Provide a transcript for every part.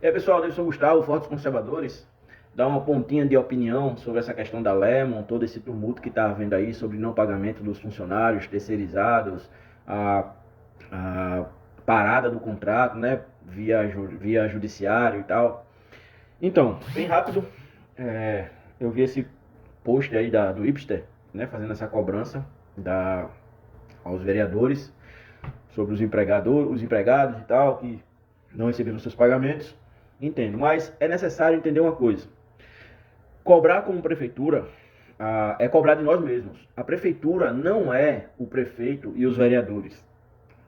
E aí, pessoal, eu sou o Gustavo, Fortes Conservadores. Dar uma pontinha de opinião sobre essa questão da Lemon, todo esse tumulto que está havendo aí sobre não pagamento dos funcionários terceirizados, a, a parada do contrato, né, via judiciário e tal. Então, bem rápido, eu vi esse post aí do Ipster, né, fazendo essa cobrança aos vereadores sobre os empregados e tal, que não receberam seus pagamentos. Entendo, mas é necessário entender uma coisa. Cobrar como prefeitura é cobrar de nós mesmos. A prefeitura não é o prefeito e os vereadores.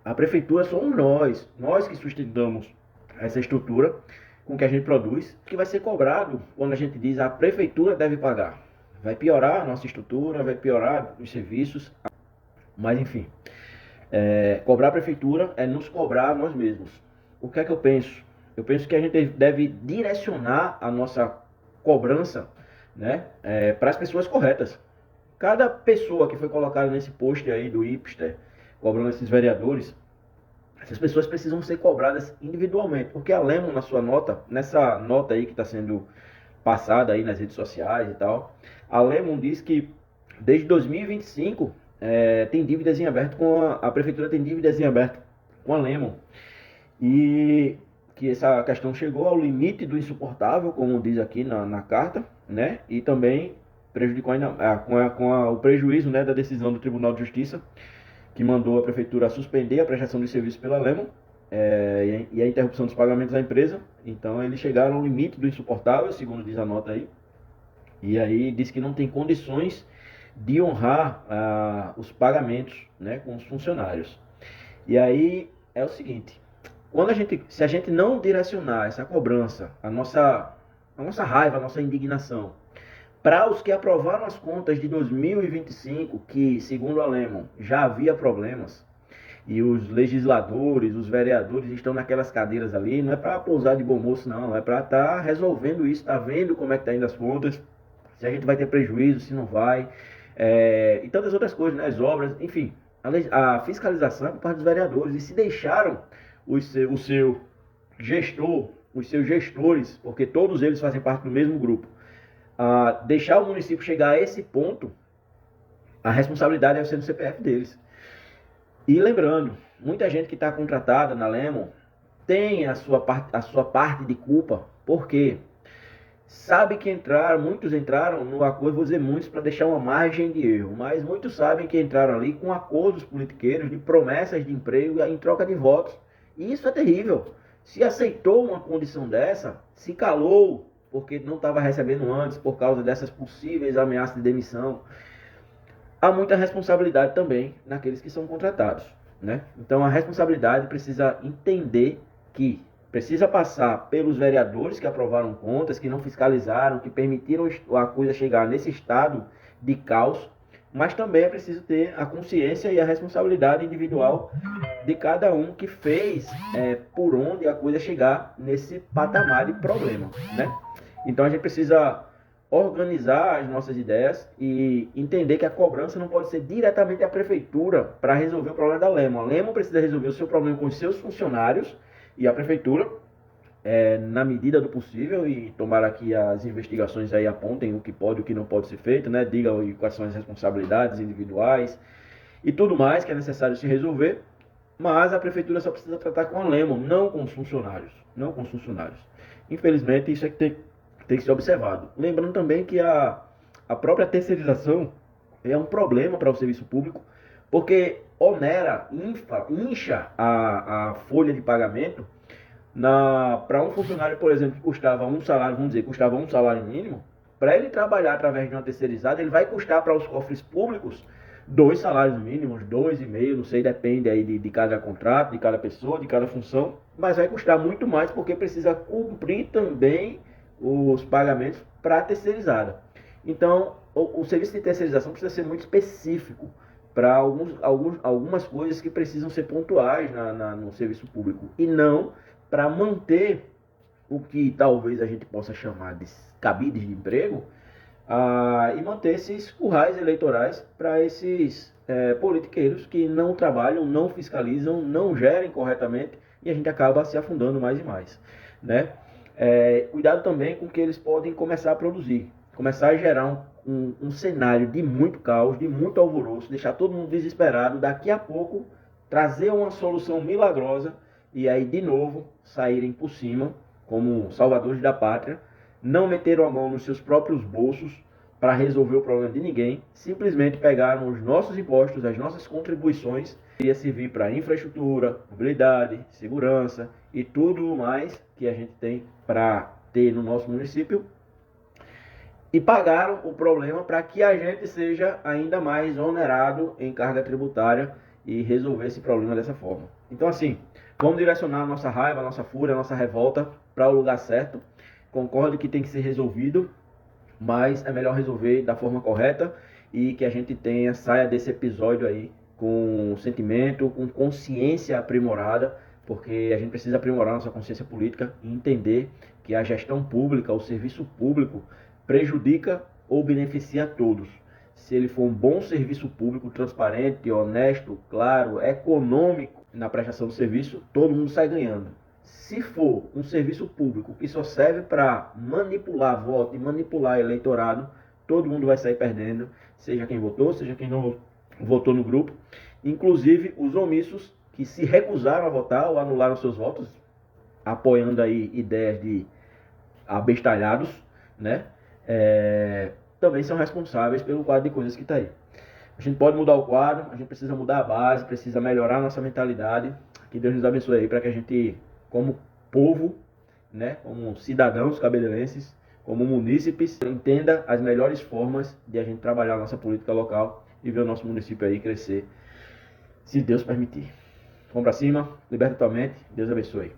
A prefeitura somos nós que sustentamos essa estrutura com que a gente produz, que vai ser cobrado quando a gente diz a prefeitura deve pagar. Vai piorar a nossa estrutura, vai piorar os serviços, mas enfim. Cobrar a prefeitura é nos cobrar nós mesmos. O que é que eu penso? Eu penso que a gente deve direcionar a nossa cobrança, né, para as pessoas corretas. Cada pessoa que foi colocada nesse post aí do Ipster, cobrando esses vereadores, essas pessoas precisam ser cobradas individualmente. Porque a Lemon, nessa nota aí que está sendo passada aí nas redes sociais e tal, a Lemon diz que desde 2025 tem dívidas em aberto a prefeitura tem dívidas em aberto com a Lemon. E que essa questão chegou ao limite do insuportável, como diz aqui na carta, né? E também prejudicou ainda, o prejuízo, né, da decisão do Tribunal de Justiça, que mandou a prefeitura suspender a prestação de serviços pela Lemon e a interrupção dos pagamentos da empresa. Então eles chegaram ao limite do insuportável, segundo diz a nota aí. E aí diz que não tem condições de honrar os pagamentos, né, com os funcionários. E aí é o seguinte: se a gente não direcionar essa cobrança, a nossa raiva, a nossa indignação, para os que aprovaram as contas de 2025, que, segundo a Lemon, já havia problemas, e os legisladores, os vereadores estão naquelas cadeiras ali, não é para pousar de bom moço, não, é para estar resolvendo isso, tá vendo como é que está indo as contas, se a gente vai ter prejuízo, se não vai, e tantas outras coisas, né, as obras, enfim, a fiscalização é por parte dos vereadores, e se deixaram o seu gestor, os seus gestores, porque todos eles fazem parte do mesmo grupo, deixar o município chegar a esse ponto, a responsabilidade deve ser do CPF deles. E lembrando, muita gente que está contratada na Lemon tem a sua parte de culpa, porque sabe que muitos entraram no acordo, vou dizer muitos, para deixar uma margem de erro, mas muitos sabem que entraram ali com acordos politiqueiros de promessas de emprego em troca de votos. E isso é terrível. Se aceitou uma condição dessa, se calou porque não estava recebendo antes por causa dessas possíveis ameaças de demissão, há muita responsabilidade também naqueles que são contratados, né? Então a responsabilidade precisa entender que precisa passar pelos vereadores que aprovaram contas, que não fiscalizaram, que permitiram a coisa chegar nesse estado de caos, mas também é preciso ter a consciência e a responsabilidade individual de cada um que fez por onde a coisa chegar nesse patamar de problema, né? Então a gente precisa organizar as nossas ideias e entender que a cobrança não pode ser diretamente a prefeitura para resolver o problema da Lemon. A Lemon precisa resolver o seu problema com os seus funcionários e a prefeitura, na medida do possível, e tomara que as investigações aí apontem o que pode e o que não pode ser feito, né? Digam quais são as responsabilidades individuais e tudo mais que é necessário se resolver, mas a prefeitura só precisa tratar com a Lemon, não com os funcionários. Não com os funcionários. Infelizmente, isso é que tem que ser observado. Lembrando também que a própria terceirização é um problema para o serviço público, porque incha a folha de pagamento para um funcionário, por exemplo, que custava um salário, vamos dizer, custava um salário mínimo, para ele trabalhar através de uma terceirizada, ele vai custar para os cofres públicos 2 salários mínimos, 2,5, não sei, depende aí de cada contrato, de cada pessoa, de cada função, mas vai custar muito mais porque precisa cumprir também os pagamentos para a terceirizada. Então, o serviço de terceirização precisa ser muito específico para algumas coisas que precisam ser pontuais no serviço público e não para manter o que talvez a gente possa chamar de cabides de emprego e manter esses currais eleitorais para esses politiqueiros que não trabalham, não fiscalizam, não gerem corretamente e a gente acaba se afundando mais e mais, né? Cuidado também com o que eles podem começar a produzir, começar a gerar um cenário de muito caos, de muito alvoroço, deixar todo mundo desesperado, daqui a pouco trazer uma solução milagrosa e aí de novo saírem por cima como salvadores da pátria, não meteram a mão nos seus próprios bolsos para resolver o problema de ninguém, simplesmente pegaram os nossos impostos, as nossas contribuições, que ia servir para infraestrutura, mobilidade, segurança e tudo mais que a gente tem para ter no nosso município, e pagaram o problema para que a gente seja ainda mais onerado em carga tributária e resolver esse problema dessa forma. Então, assim, vamos direcionar a nossa raiva, a nossa fúria, a nossa revolta para o lugar certo. Concordo que tem que ser resolvido, mas é melhor resolver da forma correta e que a gente saia desse episódio aí com sentimento, com consciência aprimorada, porque a gente precisa aprimorar nossa consciência política e entender que a gestão pública, o serviço público, prejudica ou beneficia a todos. Se ele for um bom serviço público, transparente, honesto, claro, econômico na prestação do serviço, todo mundo sai ganhando. Se for um serviço público que só serve para manipular voto e manipular eleitorado, todo mundo vai sair perdendo, seja quem votou, seja quem não votou no grupo, inclusive os omissos que se recusaram a votar ou anularam seus votos, apoiando aí ideias de abestalhados, né? Também são responsáveis pelo quadro de coisas que está aí. A gente pode mudar o quadro, a gente precisa mudar a base, precisa melhorar a nossa mentalidade. Que Deus nos abençoe aí para que a gente, como povo, né, como cidadãos cabedelenses, como munícipes, entenda as melhores formas de a gente trabalhar a nossa política local e ver o nosso município aí crescer, se Deus permitir. Vamos para cima, liberta tua mente, Deus abençoe.